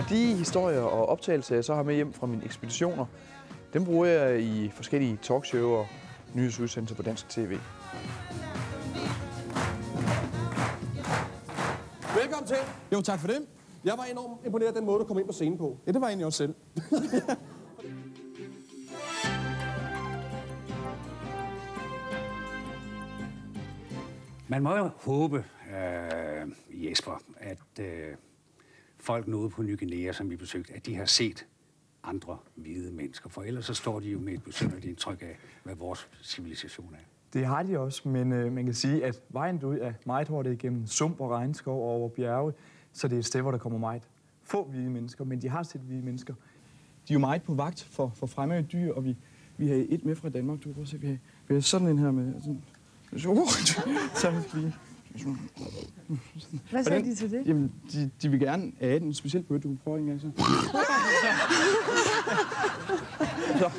De historier og optagelser, jeg så har med hjem fra mine ekspeditioner, dem bruger jeg i forskellige talkshow og nyhedsudsendelser på dansk tv. Velkommen til. Jo, tak for det. Jeg var enormt imponeret af den måde, du kom ind på scenen på. Ja, det var egentlig også selv. Man må jo håbe, Jesper, at folk ude på Ny Guinea, som vi besøgte, at de har set andre hvide mennesker. For ellers så står de jo med et besynderligt indtryk af, hvad vores civilisation er. Det har de også, men man kan sige, at vejen ud er meget hårdt igennem sump og regnskov og over bjerge, så det er et sted, hvor der kommer meget få hvide mennesker, men de har set hvide mennesker. De er jo meget på vagt for fremmede dyr, og vi har et med fra Danmark. Du kan prøve at se, vi har sådan en her med. Sådan lige. Hvad sagde de til det? Jamen, de vil gerne have den, specielt på, du kan prøve en gang så. Så.